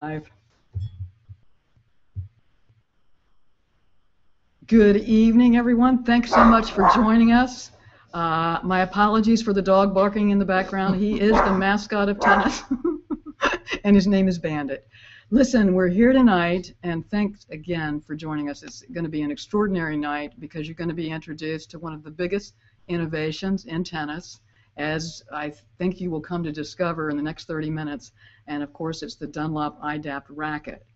Live. Good evening, everyone. Thanks so much for joining us. My apologies for the dog barking in the background. He is the mascot of tennis, and his name is Bandit. Listen, we're here tonight, and thanks again for joining us. It's going to be an extraordinary night because you're going to be introduced to one of the biggest innovations in tennis, as I think you will come to discover in the next 30 minutes. And of course, it's the Dunlop iDapt racket.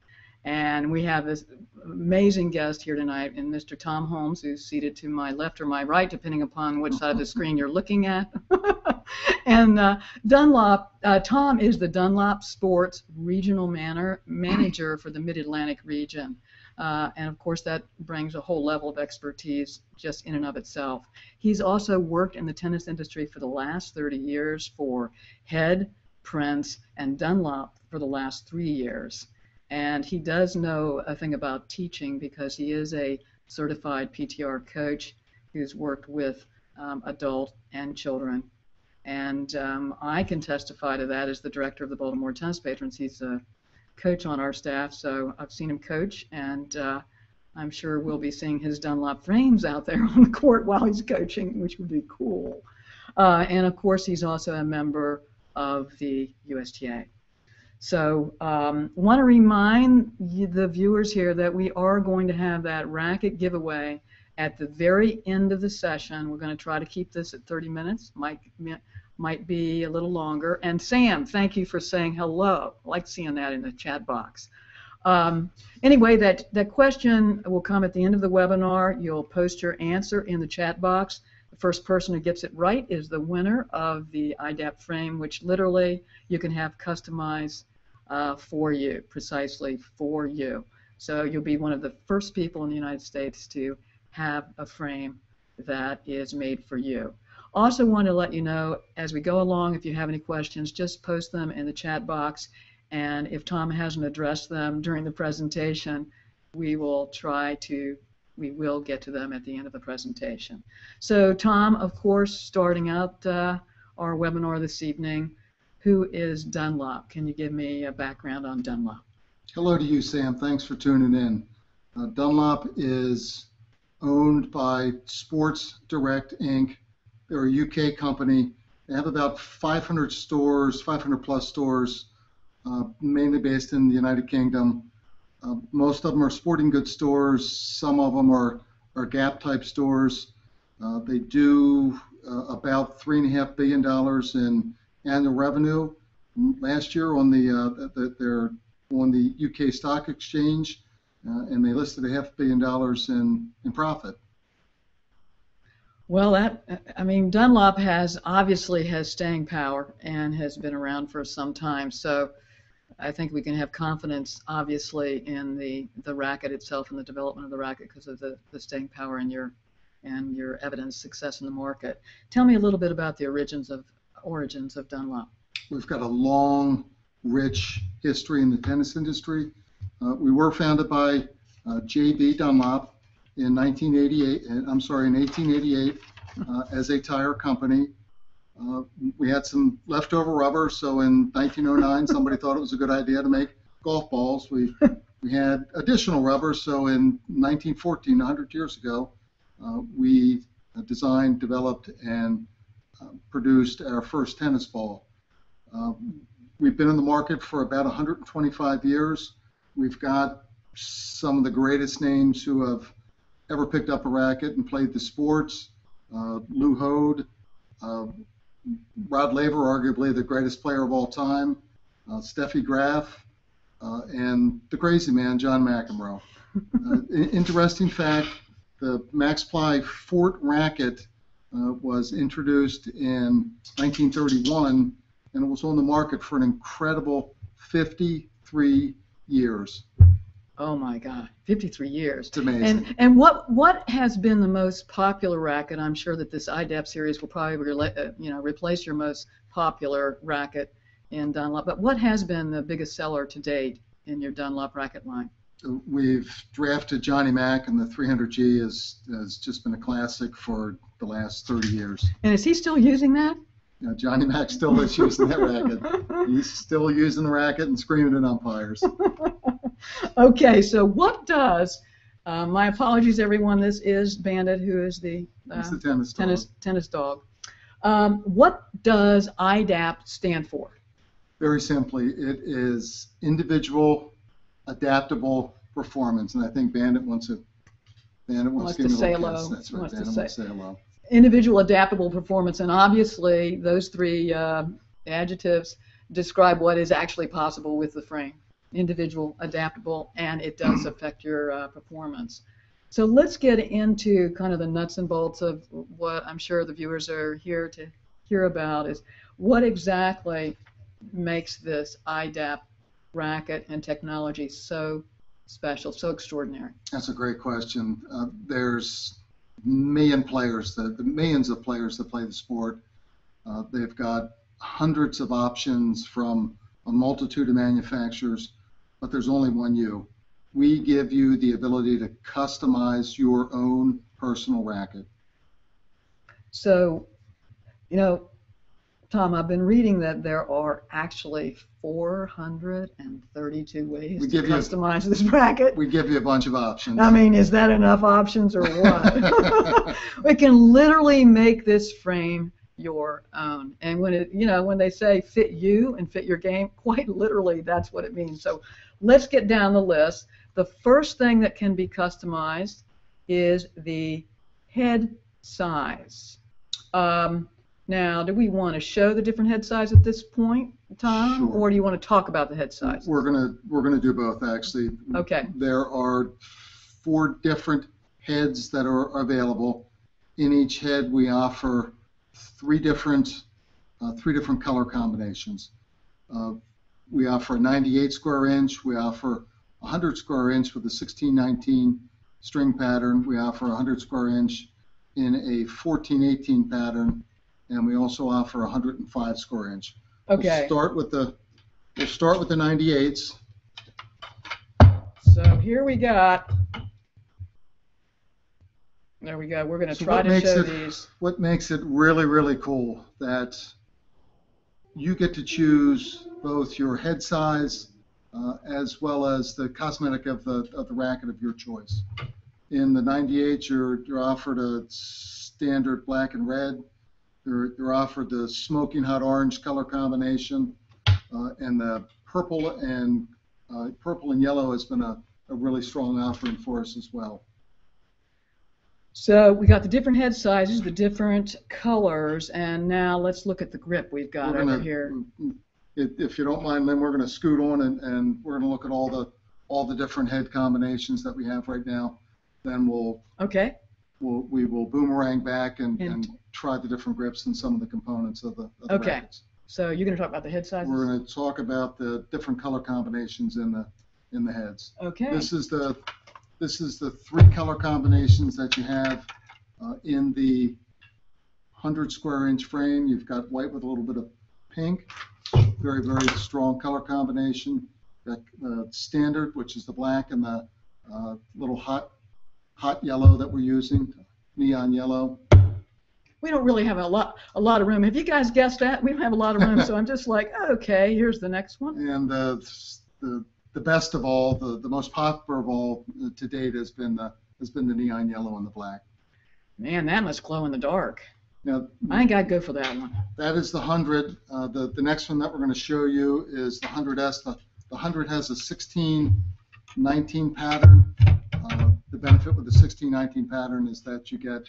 And we have this amazing guest here tonight, and Mr. Tom Holmes, who's seated to my left or my right, depending upon which side of the screen you're looking at. And Tom is the Dunlop Sports Regional Manager for the Mid-Atlantic region. And of course, that brings a whole level of expertise just in and of itself. He's also worked in the tennis industry for the last 30 years for Head, Prince, and Dunlop for the last 3 years. And he does know a thing about teaching because he is a certified PTR coach who's worked with adult and children. And I can testify to that as the director of the Baltimore Tennis Patrons. He's a coach on our staff, so I've seen him coach, and I'm sure we'll be seeing his Dunlop frames out there on the court while he's coaching, which would be cool. And of course, he's also a member of the USTA. So want to remind the viewers here that we are going to have that racket giveaway at the very end of the session. We're going to try to keep this at 30 minutes. Might be a little longer. And Sam, thank you for saying hello. I like seeing that in the chat box. Anyway, that question will come at the end of the webinar. You'll post your answer in the chat box. The first person who gets it right is the winner of the iDapt frame, which literally you can have customized for you, precisely for you. So you'll be one of the first people in the United States to have a frame that is made for you. Also want to let you know, as we go along, if you have any questions, just post them in the chat box, and if Tom hasn't addressed them during the presentation, we will get to them at the end of the presentation. So Tom, of course, starting out our webinar this evening, who is Dunlop? Can you give me a background on Dunlop? Hello to you, Sam. Thanks for tuning in. Dunlop is owned by Sports Direct Inc. They're a UK company. They have about 500 stores, 500 plus stores, mainly based in the United Kingdom. Most of them are sporting goods stores. Some of them are Gap type stores. They do about $3.5 billion in annual revenue. Last year they're on the UK Stock Exchange, and they listed $500 million in profit. Well, Dunlop obviously has staying power and has been around for some time. So I think we can have confidence, obviously, in the racket itself and the development of the racket because of the staying power and your evidence success in the market. Tell me a little bit about the origins of Dunlop. We've got a long, rich history in the tennis industry. We were founded by J.B. Dunlop in 1888 as a tire company. We had some leftover rubber, so in 1909 somebody thought it was a good idea to make golf balls. We had additional rubber, so in 1914, 100 years ago, we designed, developed, and produced our first tennis ball. We've been in the market for about 125 years. We've got some of the greatest names who have ever picked up a racket and played the sports. Lou Hode, Rod Laver, arguably the greatest player of all time, Steffi Graf, and the crazy man, John McEnroe. Interesting fact, the Max Ply Fort racket was introduced in 1931, and it was on the market for an incredible 53 years. Oh my God, 53 years. It's amazing. And what has been the most popular racket? I'm sure that this iDapt series will probably replace your most popular racket in Dunlop. But what has been the biggest seller to date in your Dunlop racket line? We've drafted Johnny Mack, and the 300G has just been a classic for the last 30 years. And is he still using that? You know, Johnny Mac still is using that racket. He's still using the racket and screaming at umpires. Okay, so what does, my apologies everyone, this is Bandit, who is the, It's the tennis dog. dog. What does IDAP stand for? Very simply, it is individual adaptable performance, and I think Bandit wants to give me a say little hello. kiss. That's right. Wants to Bandit say- wants to say hello. Individual adaptable performance, and obviously those three adjectives describe what is actually possible with the frame. Individual, adaptable, and it does affect your performance. So let's get into kind of the nuts and bolts of what I'm sure the viewers are here to hear about, is what exactly makes this IDAP racket and technology so special, so extraordinary. That's a great question. There's millions of players that play the sport. They've got hundreds of options from a multitude of manufacturers, but there's only one you. We give you the ability to customize your own personal racket. So, you know, Tom, I've been reading that there are actually 432 ways to customize this racket. We give you a bunch of options. I mean, is that enough options or what? We can literally make this frame your own. And when they say fit you and fit your game, quite literally that's what it means. So let's get down the list. The first thing that can be customized is the head size. Now, do we want to show the different head size at this point, Tom, Sure. or do you want to talk about the head size? We're gonna do both, actually. Okay. There are 4 different heads that are available. In each head, we offer 3 different color combinations. We offer a 98 square inch. We offer a 100 square inch with a 1619 string pattern. We offer a 100 square inch in a 1418 pattern. And we also offer a 105 square inch. Okay. We'll start with the 98s. So here we got. There we go. We're going to try to show these. What makes it really, really cool that you get to choose both your head size as well as the cosmetic of the racket of your choice. In the 98, you're offered a standard black and red. You're offered the smoking hot orange color combination, and the purple and yellow has been a really strong offering for us as well. So we got the different head sizes, the different colors, and now let's look at the grip we've got over here. If you don't mind, Lynn, we're going to scoot on and we're going to look at all the different head combinations that we have right now. Then we will boomerang back and try the different grips and some of the components of the rackets. So you're going to talk about the head sizes? We're going to talk about the different color combinations in the heads. Okay. This is the 3 color combinations that you have in the 100 square inch frame. You've got white with a little bit of pink, very, very strong color combination. Got standard, which is the black, and the little hot yellow that we're using, neon yellow. We don't really have a lot of room. Have you guys guessed that? We don't have a lot of room, so I'm just like, okay, here's the next one. And the best of all, the most popular of all to date has been the neon yellow and the black. Man, that must glow in the dark. Now, I think I'd go for that one. That is the 100. The next one that we're going to show you is the 100S. The 100 has a 1619 pattern. The benefit with the 1619 pattern is that you get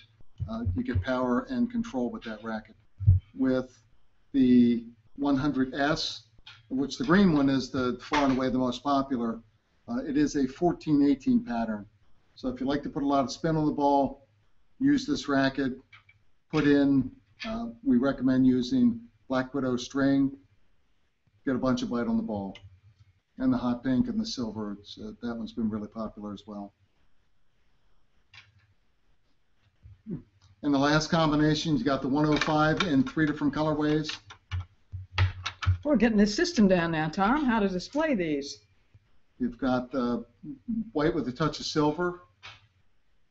power and control with that racket. With the 100S, which the green one is the far and away the most popular, it is a 1418 pattern. So if you like to put a lot of spin on the ball, use this racket. Put in, we recommend using Black Widow string. Get a bunch of bite on the ball. And the hot pink and the silver, that one's been really popular as well. And the last combination, you got the 105 in 3 different colorways. We're getting this system down now, Tom, how to display these. You've got the white with a touch of silver.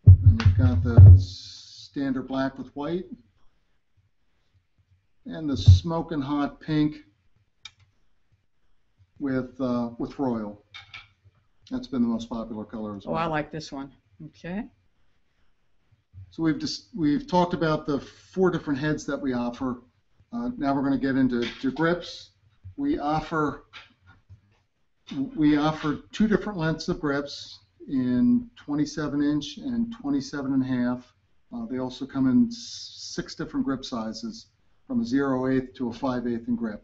And you've got the standard black with white. and the smoking hot pink with royal. That's been the most popular color as well. Oh, I like this one. Okay. So we've talked about the 4 different heads that we offer. Now we're going to get into grips. We offer 2 different lengths of grips in 27-inch and 27.5. They also come in 6 different grip sizes, from a 0/8 to a 5/8 in grip.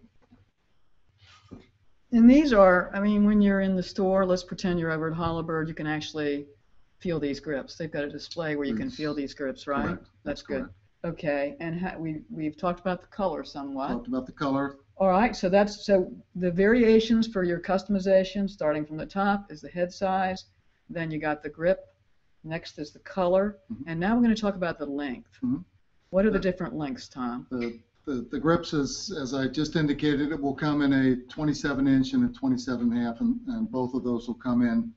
And these are, I mean, when you're in the store, let's pretend you're over at Hollabird, you can actually feel these grips. They've got a display where you can feel these grips, right? Correct. That's good. Correct. Okay, and we've talked about the color somewhat. Talked about the color. All right, so the variations for your customization, starting from the top, is the head size. Then you got the grip. Next is the color, and now we're going to talk about the length. What are the different lengths, Tom? The grips, as I just indicated, it will come in a 27-inch and a 27.5, and both of those will come in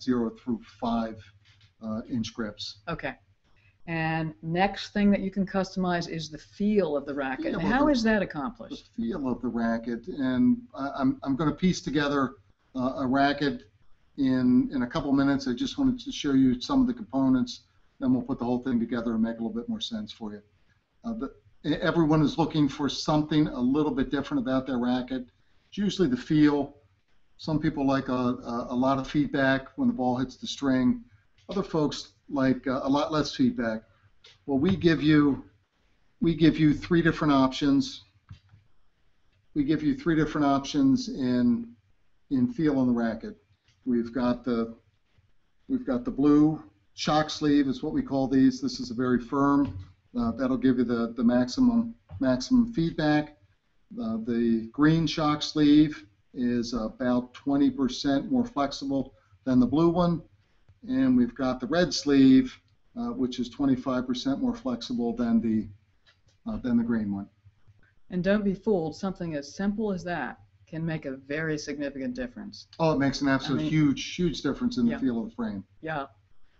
0 through 5 inch grips. Okay. And next thing that you can customize is the feel of the racket. How is that accomplished? The feel of the racket, and I'm going to piece together a racket in a couple minutes. I just wanted to show you some of the components, then we'll put the whole thing together and make a little bit more sense for you. Everyone is looking for something a little bit different about their racket. It's usually the feel. Some people like a lot of feedback when the ball hits the string. Other folks like a lot less feedback. Well, we give you 3 different options. We give you 3 different options in feel on the racket. We've got the blue shock sleeve is what we call these. This is a very firm. That'll give you the maximum feedback. The green shock sleeve is about 20% more flexible than the blue one. And we've got the red sleeve, which is 25% more flexible than the green one. And don't be fooled. Something as simple as that can make a very significant difference. Oh, it makes an absolute huge difference in the feel of the frame. Yeah.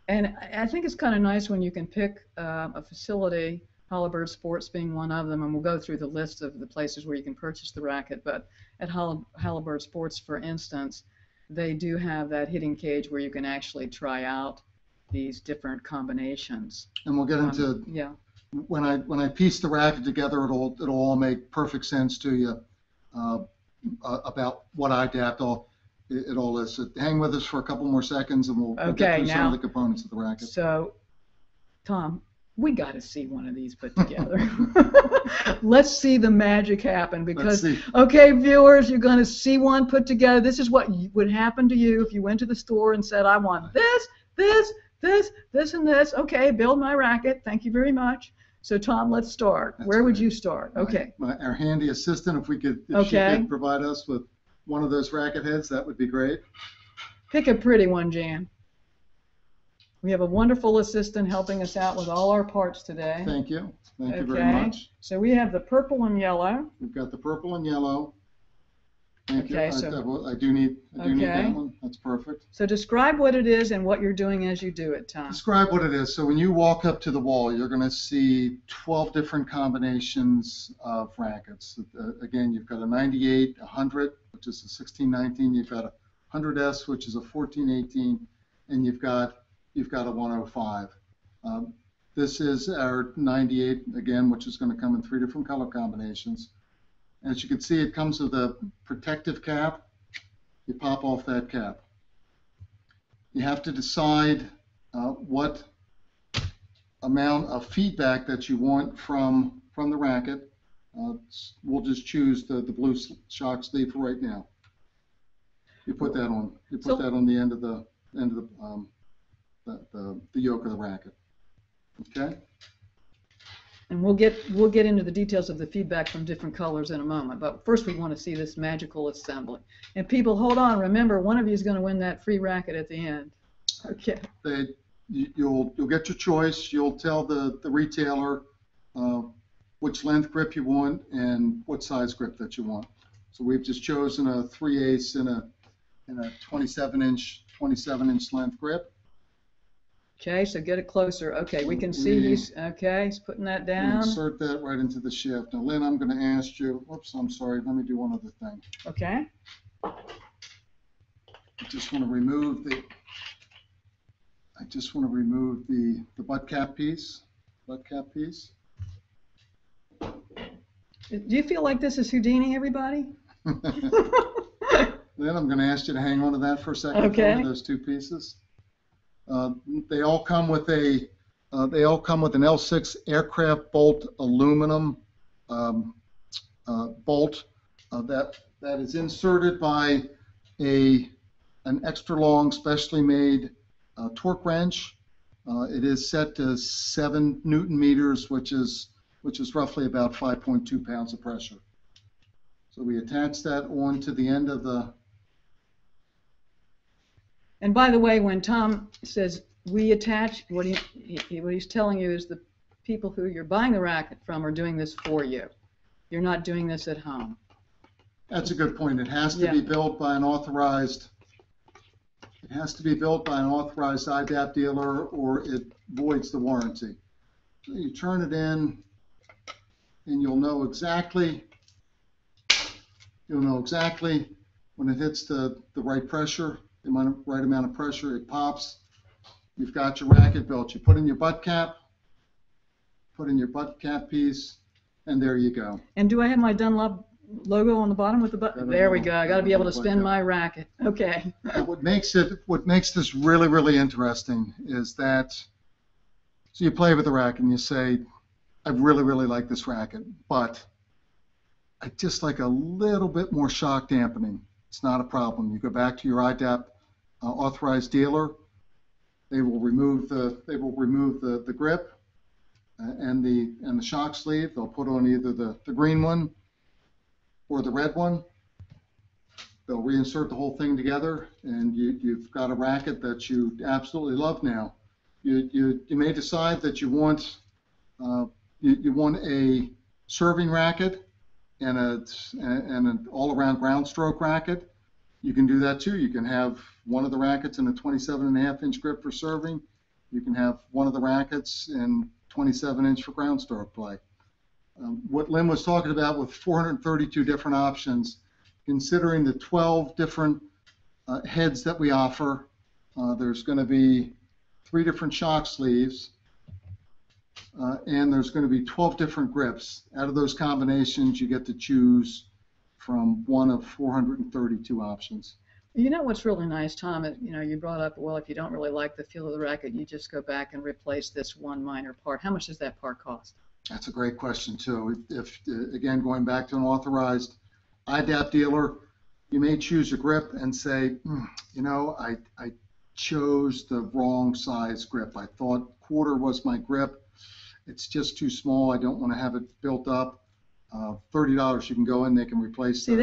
And I think it's kind of nice when you can pick a facility, Hollabird Sports being one of them, and we'll go through the list of the places where you can purchase the racket. But at Hollabird Sports, for instance, they do have that hitting cage where you can actually try out these different combinations. And we'll get into when I piece the racket together, it'll all make perfect sense to you about what I adapt it all is. So hang with us for a couple more seconds, and we'll get through some of the components of the racket. So, Tom, we got to see one of these put together. Let's see the magic happen, because, okay, viewers, you're going to see one put together. This is what would happen to you if you went to the store and said, I want this, and this. Okay, build my racket. Thank you very much. So, Tom, let's start. Where would you start? Okay. Our handy assistant, if she could provide us with one of those racket heads, that would be great. Pick a pretty one, Jan. We have a wonderful assistant helping us out with all our parts today. Thank you. Thank you very much. So we have the purple and yellow. We've got the purple and yellow. Thank you. So, I do need that one. That's perfect. So describe what it is and what you're doing as you do it, Tom. Describe what it is. So when you walk up to the wall, you're going to see 12 different combinations of rackets. Again, you've got a 98, a 100, which is a 1619. You've got a 100S, which is a 1418, and you've got a 105. This is our 98, again, which is going to come in 3 different color combinations. As you can see, it comes with a protective cap. You pop off that cap. You have to decide what amount of feedback that you want from the racket. We'll just choose the blue shock sleeve for right now. You put that on. You put that on the end of the yoke of the racket. Okay. And we'll get into the details of the feedback from different colors in a moment. But first, we want to see this magical assembly. And people, hold on. Remember, one of you is going to win that free racket at the end. Okay. You'll get your choice. You'll tell the retailer which length grip you want and what size grip that you want. So we've just chosen a 3/8 and a 27-inch length grip. Okay, so get it closer. Okay, we can see he's putting that down. Insert that right into the shaft. Now, Lynn, I'm going to ask you, whoops, I'm sorry, let me do one other thing. Okay. I just want to remove the butt cap piece. Do you feel like this is Houdini, everybody? Lynn, I'm going to ask you to hang on to that for a second. Okay. Those two pieces. They all come with an L6 aircraft bolt aluminum bolt that is inserted by an extra long, specially made torque wrench. It is set to 7 Newton meters, which is roughly about 5.2 pounds of pressure. So we attach that onto the end of the. And by the way, when Tom says we attach, what he's telling you is the people who you're buying the racket from are doing this for you. You're not doing this at home. That's a good point. It has to be built by an authorized. It has to be built by an authorized IDAP dealer, or it voids the warranty. So you turn it in, and you'll know exactly when it hits the right pressure, the right amount of pressure. It pops. You've got your racket built. You put in your butt cap piece, and there you go. And do I have my Dunlop logo on the bottom with the button? There we go. I got to be able to spin my racket. Okay. What makes this really, really interesting is that, so you play with the racket and you say, I really, really like this racket, but I just like a little bit more shock dampening. It's not a problem. You go back to your IDAP authorized dealer. They will remove the grip and the shock sleeve. They'll put on either the green one or the red one. They'll reinsert the whole thing together, and you've got a racket that you absolutely love now. You may decide that you want a serving racket and an all-around ground stroke racket. You can do that too. You can have one of the rackets in a 27.5-inch grip for serving. You can have one of the rackets in 27-inch for ground stroke play. What Lynn was talking about with 432 different options, considering the 12 different heads that we offer, there's going to be 3 different shock sleeves, and there's going to be 12 different grips. Out of those combinations, you get to choose from one of 432 options. You know what's really nice, Tom? You brought up, well, if you don't really like the feel of the racket, you just go back and replace this one minor part. How much does that part cost? That's a great question, too. If again, going back to an authorized IDAP dealer, you may choose a grip and say, I chose the wrong size grip. I thought quarter was my grip. It's just too small. I don't want to have it built up. $30, you can go in, they can replace the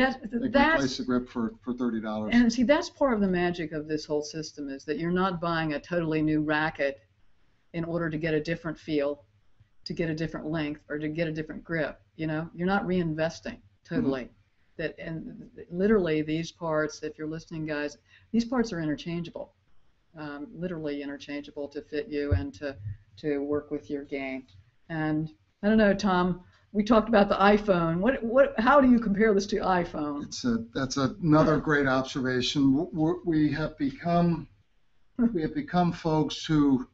grip for $30. And see, that's part of the magic of this whole system, is that you're not buying a totally new racket in order to get a different feel, to get a different length, or to get a different grip. You're not reinvesting totally. Mm-hmm. And literally these parts, if you're listening, guys, these parts are interchangeable, literally interchangeable to fit you and to work with your game. And I don't know, Tom, we talked about the iPhone. How do you compare this to iPhone? That's another great observation. We have become folks who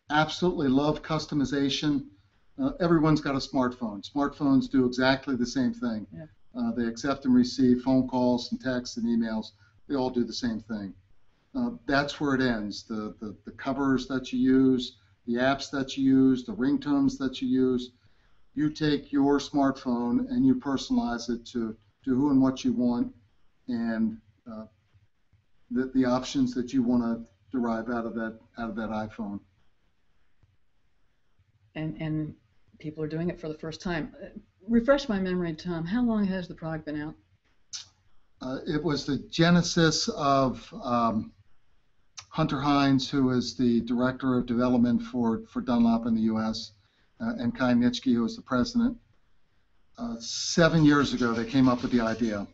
absolutely love customization. Everyone's got a smartphone. Smartphones do exactly the same thing. Yeah. They accept and receive phone calls and texts and emails. They all do the same thing. That's where it ends. The covers that you use, the apps that you use, the ringtones that you use. You take your smartphone and you personalize it to who and what you want, and the options that you want to derive out of that iPhone. And people are doing it for the first time. Refresh my memory, Tom. How long has the product been out? It was the genesis of Hunter Hines, who is the director of development for Dunlop in the U.S., and Kai Nitschke, who was the president. 7 years ago, they came up with the idea.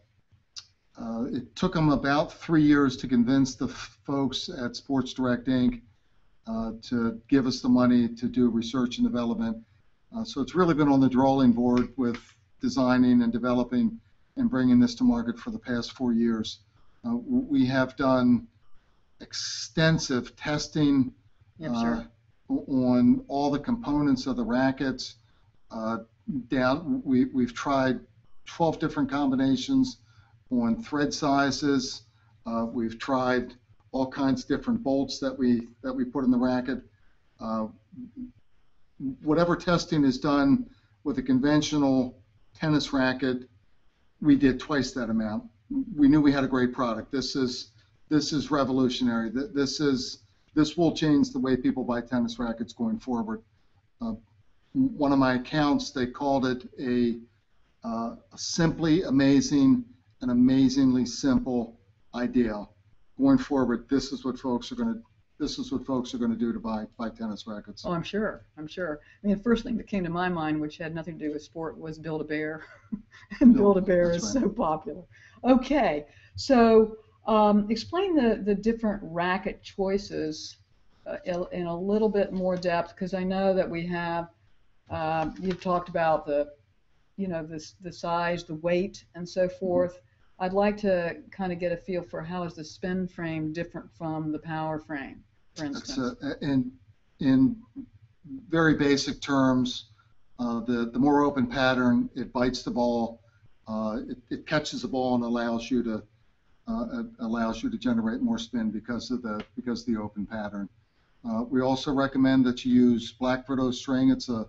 It took them about 3 years to convince the folks at Sports Direct Inc. to give us the money to do research and development. So it's really been on the drawing board with designing and developing and bringing this to market for the past 4 years. We have done extensive testing on all the components of the rackets. We've tried 12 different combinations on thread sizes. We've tried all kinds of different bolts that we put in the racket. Whatever testing is done with a conventional tennis racket, we did twice that amount. We knew we had a great product. This is revolutionary. This will change the way people buy tennis rackets going forward. One of my accounts, they called it a simply amazing and amazingly simple idea. Going forward, this is what folks are going to do to buy tennis rackets. Oh, I'm sure. I mean, the first thing that came to my mind, which had nothing to do with sport, was Build-A-Bear. And Build-A-Bear is so popular. Okay, so explain the different racket choices in a little bit more depth, because I know that we have, you've talked about the size, the weight, and so forth. I'd like to kind of get a feel for how is the spin frame different from the power frame, for instance. In very basic terms, the more open pattern, it bites the ball, it catches the ball and allows you to generate more spin because of the open pattern. We also recommend that you use black Brito string. It's a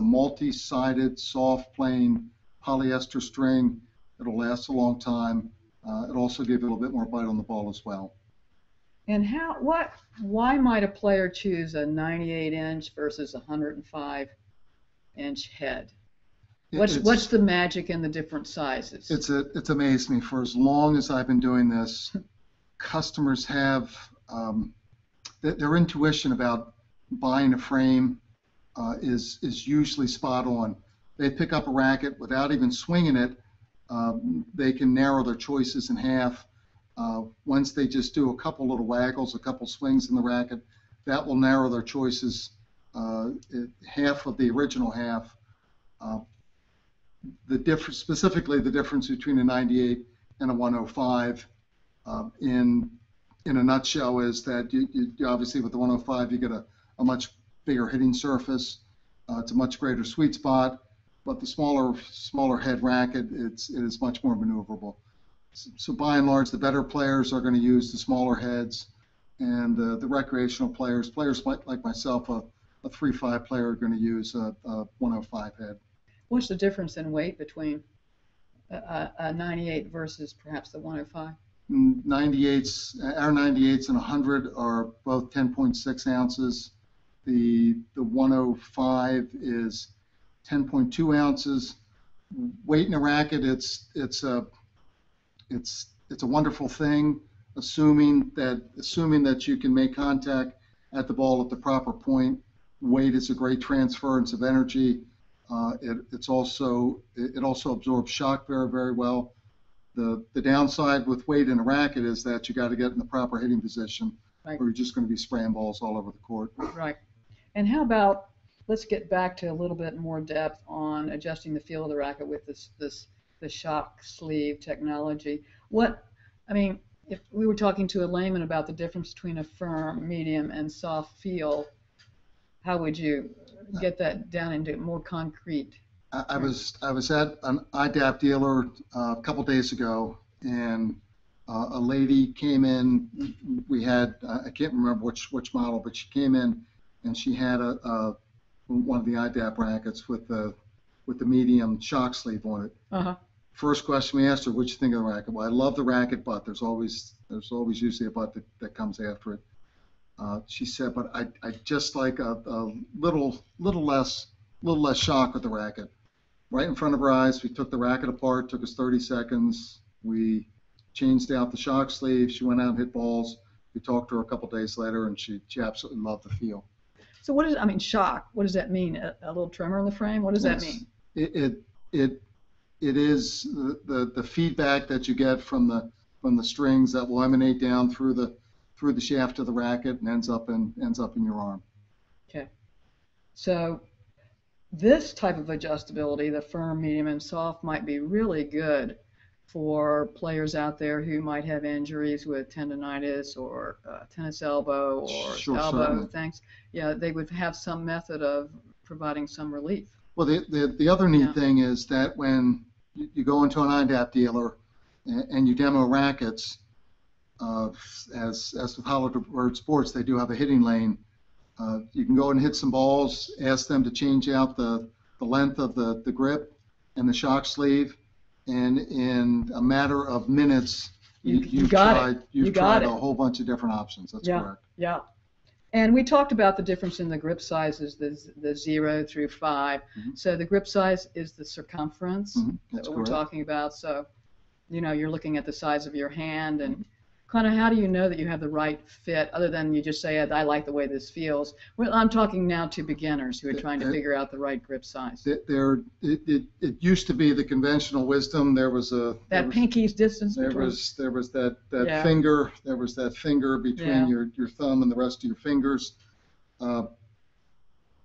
multi-sided, soft, plain polyester string. It'll last a long time. It'll also give you a little bit more bite on the ball as well. And why might a player choose a 98-inch versus a 105-inch head? What's the magic in the different sizes? It's amazed me. For as long as I've been doing this, customers have their intuition about buying a frame is usually spot on. They pick up a racket without even swinging it. They can narrow their choices in half. Once they just do a couple little waggles, a couple swings in the racket, that will narrow their choices half of the original half. Specifically the difference between a 98 and a 105 in a nutshell is that you obviously with the 105 you get a much bigger hitting surface. It's a much greater sweet spot. But the smaller head racket, it is much more maneuverable. So by and large, the better players are going to use the smaller heads, and the recreational players like myself, a 3.5 player, are going to use a 105 head. What's the difference in weight between a 98 versus perhaps the 105? 98s, our 98s and 100 are both 10.6 ounces. The 105 is 10.2 ounces. Weight in a racket, it's a wonderful thing, assuming that you can make contact at the ball at the proper point. Weight is a great transference of energy. It also absorbs shock very, very well. The downside with weight in a racket is that you got to get in the proper hitting position, right, or you're just going to be spraying balls all over the court. Right. And how about, let's get back to a little bit more depth on adjusting the feel of the racket with the shock sleeve technology. If we were talking to a layman about the difference between a firm, medium, and soft feel, how would you get that down into more concrete? I was at an IDAP dealer a couple days ago, and a lady came in. We had I can't remember which model, but she came in and she had one of the IDAP rackets with the medium shock sleeve on it. Uh-huh. First question we asked her, "What'd you think of the racket?" "Well, I love the racket, but there's always usually a but that comes after it." She said, "But I just like a little less shock with the racket." Right in front of her eyes, we took the racket apart. Took us 30 seconds. We changed out the shock sleeve. She went out and hit balls. We talked to her a couple days later, and she absolutely loved the feel. So shock? What does that mean? A little tremor in the frame? What does that mean? It is the feedback that you get from the strings that will emanate down through the through the shaft of the racket and ends up in your arm. Okay. So this type of adjustability, the firm, medium, and soft, might be really good for players out there who might have injuries with tendonitis or tennis elbow or Sure, elbow certainly. things. Yeah, they would have some method of providing some relief. Well, the other neat thing is that when you go into an IDAP dealer and you demo rackets, as with Hollywood Sports, they do have a hitting lane. You can go and hit some balls, ask them to change out the length of the grip and the shock sleeve, and in a matter of minutes, you've tried a whole bunch of different options. That's correct. Yeah. And we talked about the difference in the grip sizes, the 0 through 5. Mm-hmm. So the grip size is the circumference That's that correct. we're talking about. So, you're looking at the size of your hand and kind of how do you know that you have the right fit other than you just say, I like the way this feels. Well, I'm talking now to beginners who are trying to figure out the right grip size. It used to be the conventional wisdom. There was pinky's distance. There was that finger. There was that finger between your thumb and the rest of your fingers.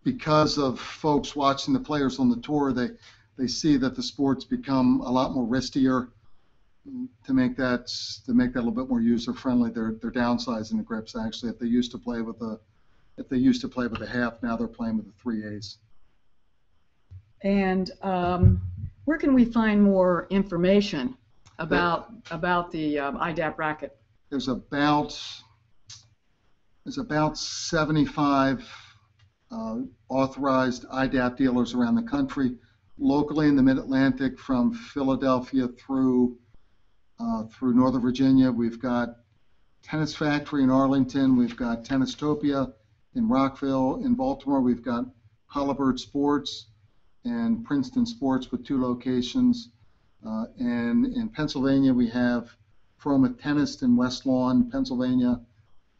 Because of folks watching the players on the tour, they see that the sport's become a lot more wristier. To make that a little bit more user friendly, they're downsizing the grips. Actually, if they used to play with a half, now they're playing with a 3/8. And where can we find more information about the IDAP racket? There's about 75 authorized IDAP dealers around the country. Locally in the Mid-Atlantic, from Philadelphia through Northern Virginia, we've got Tennis Factory in Arlington, we've got Tennistopia in Rockville. In Baltimore, we've got Hollywood Sports and Princeton Sports with 2 locations. And in Pennsylvania, we have Froma Tennis in West Lawn, Pennsylvania,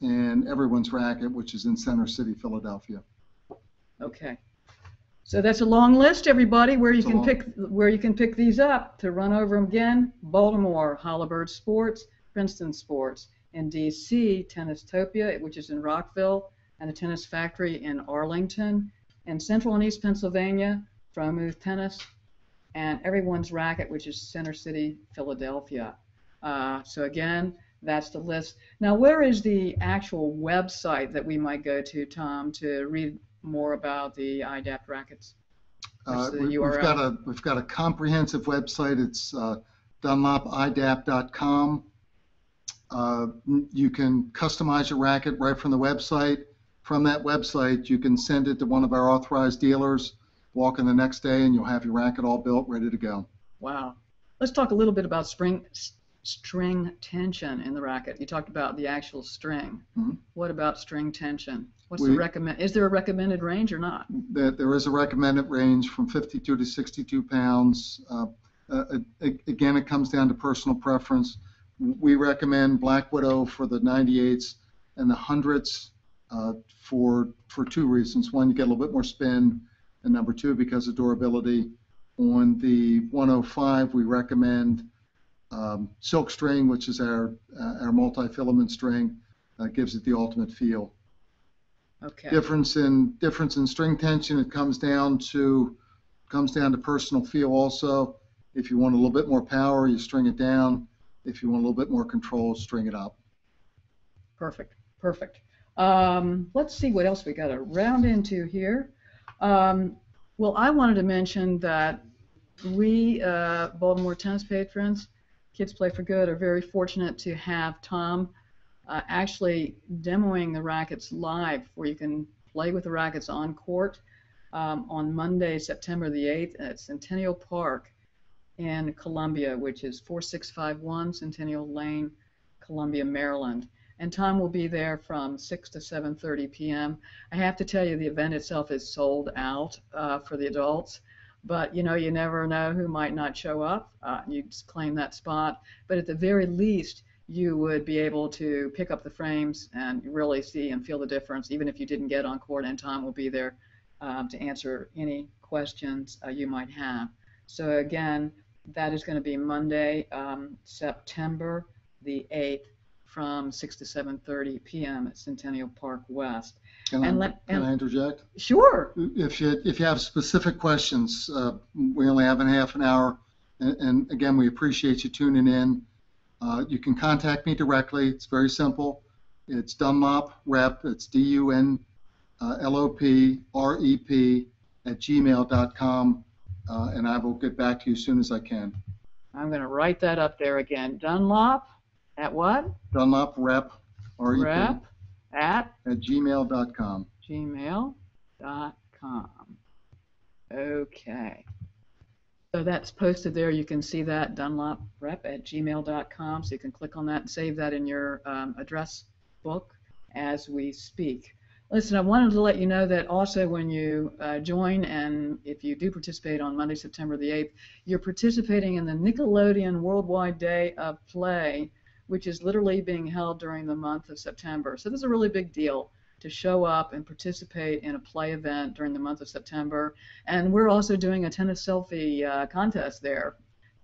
and Everyone's Racket, which is in Center City, Philadelphia. Okay. So that's a long list, everybody, where you can pick these up. To run over them again: Baltimore, Hollywood Sports, Princeton Sports; in D.C., Tennistopia, which is in Rockville, and the Tennis Factory in Arlington; in Central and East Pennsylvania, Froma Tennis, and Everyone's Racket, which is Center City, Philadelphia. So again, that's the list. Now, where is the actual website that we might go to, Tom, to read more about the IDAP rackets? We've got a comprehensive website. It's dunlopidap.com. You can customize your racket right from the website. From that website, you can send it to one of our authorized dealers, walk in the next day, and you'll have your racket all built, ready to go. Wow. Let's talk a little bit about string tension in the racket. You talked about the actual string. Mm-hmm. What about string tension? Is there a recommended range or not? There is a recommended range from 52 to 62 pounds. Again, it comes down to personal preference. We recommend Black Widow for the 98s and the 100s for 2 reasons. One, you get a little bit more spin, and number 2, because of durability. On the 105, we recommend silk string, which is our multi-filament string. Gives it the ultimate feel. Okay. Difference in string tension, it comes down to personal feel also. If you want a little bit more power, you string it down. If you want a little bit more control, string it up. Perfect. Let's see what else we got to round into here. Well, I wanted to mention that we, Baltimore tennis patrons, Kids Play for Good, are very fortunate to have Tom actually demoing the rackets live, where you can play with the rackets on court on Monday, September the 8th at Centennial Park in Columbia, which is 4651 Centennial Lane, Columbia, Maryland. And Tom will be there from 6 to 7:30 p.m. I have to tell you, the event itself is sold out for the adults. But, you never know who might not show up. You just claim that spot. But at the very least, you would be able to pick up the frames and really see and feel the difference, even if you didn't get on court, and Tom will be there to answer any questions you might have. So again, that is going to be Monday, September the 8th from 6 to 7:30 p.m. at Centennial Park West. Can I interject? Sure. If you have specific questions, we only have half an hour, and again, we appreciate you tuning in. You can contact me directly. It's very simple. It's Dunlop Rep. It's DUNLOPREP @gmail.com, and I will get back to you as soon as I can. I'm going to write that up there again. Dunlop at what? Dunlop Rep. REP. Rep at @gmail.com. gmail.com. Okay. So that's posted there. You can see that, dunloprep at gmail.com. So you can click on that and save that in your address book as we speak. Listen, I wanted to let you know that also when you join, and if you do participate on Monday, September the 8th, you're participating in the Nickelodeon Worldwide Day of Play, which is literally being held during the month of September. So this is a really big deal to show up and participate in a play event during the month of September. And we're also doing a tennis selfie contest there.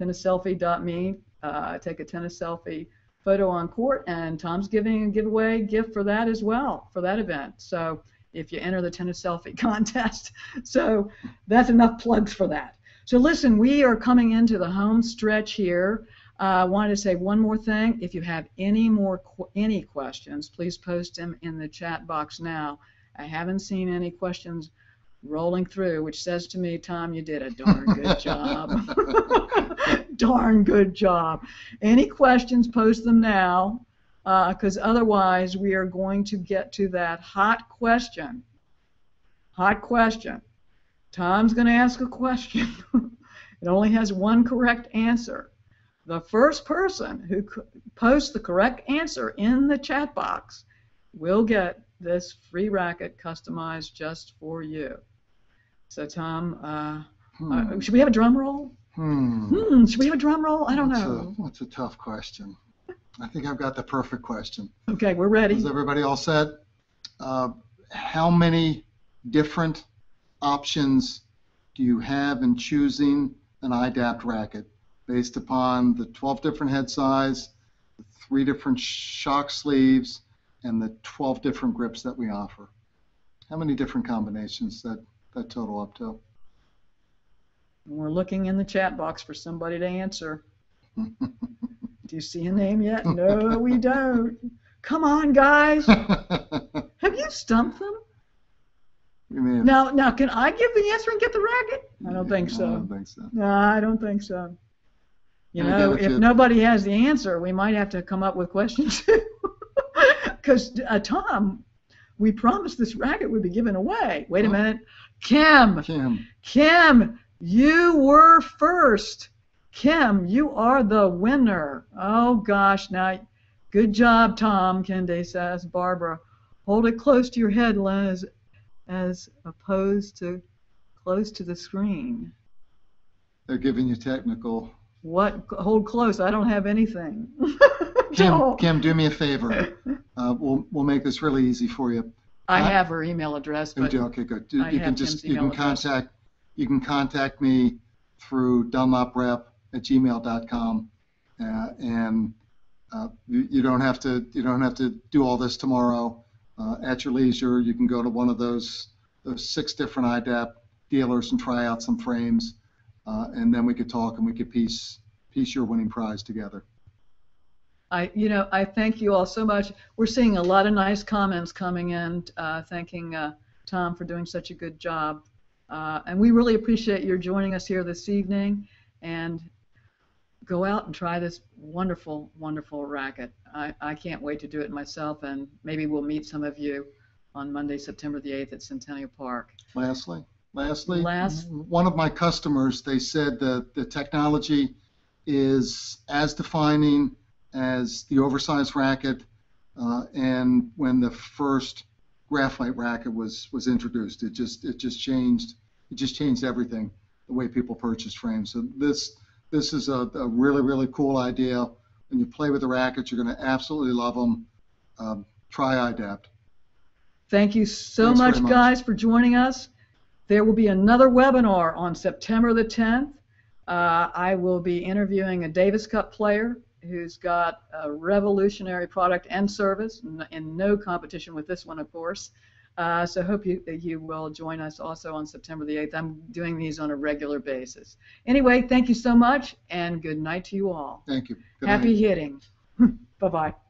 Tennisselfie.me. Take a tennis selfie photo on court, and Tom's giving a giveaway gift for that as well, for that event. So if you enter the tennis selfie contest. So that's enough plugs for that. So listen, we are coming into the home stretch here. I wanted to say one more thing. If you have any questions, please post them in the chat box now. I haven't seen any questions rolling through, which says to me, Tom, you did a darn good job. Darn good job. Any questions, post them now, because otherwise we are going to get to that hot question. Hot question. Tom's going to ask a question. It only has one correct answer. The first person who posts the correct answer in the chat box will get this free racket customized just for you. So, Tom, should we have a drum roll? Should we have a drum roll? I don't know. That's a tough question. I think I've got the perfect question. Okay, we're ready. Is everybody all set? How many different options do you have in choosing an iDapt racket based upon the 12 different head size, the 3 different shock sleeves, and the 12 different grips that we offer? How many different combinations that total up to? We're looking in the chat box for somebody to answer. Do you see a name yet? No, we don't. Come on, guys. Have you stumped them? Now, can I give the answer and get the racket? I don't think so. I don't think so. No, I don't think so. You know, if nobody has the answer, we might have to come up with questions too. Because, Tom, we promised this racket would be given away. Wait a minute. Kim, you were first. Kim, you are the winner. Oh, gosh. Now, good job, Tom, Kende says. Barbara, hold it close to your head, Liz, as opposed to close to the screen. They're giving you technical. What? Hold close. I don't have anything. Kim, do me a favor. We'll make this really easy for you. I have her email address. But okay, good. You can contact me through dunloprep@gmail.com, and you don't have to do all this tomorrow. At your leisure, you can go to one of those 6 different iDapt dealers and try out some frames, and then we could talk and we could piece your winning prize together. I thank you all so much. We're seeing a lot of nice comments coming in, thanking Tom for doing such a good job. And we really appreciate your joining us here this evening. And go out and try this wonderful, wonderful racket. I can't wait to do it myself, and maybe we'll meet some of you on Monday, September the 8th at Centennial Park. Lastly, one of my customers, they said that the technology is as defining as the oversized racket, and when the first graphite racket was introduced, it just changed everything, the way people purchase frames. So this is a really, really cool idea. When you play with the rackets, you're going to absolutely love them. Try iDapt. Thank you so much, guys, for joining us. There will be another webinar on September the 10th. I will be interviewing a Davis Cup player who's got a revolutionary product and service, in no competition with this one, of course. So hope you will join us also on September the 8th. I'm doing these on a regular basis. Anyway, thank you so much, and good night to you all. Thank you. Good Happy night. hitting. Bye-bye.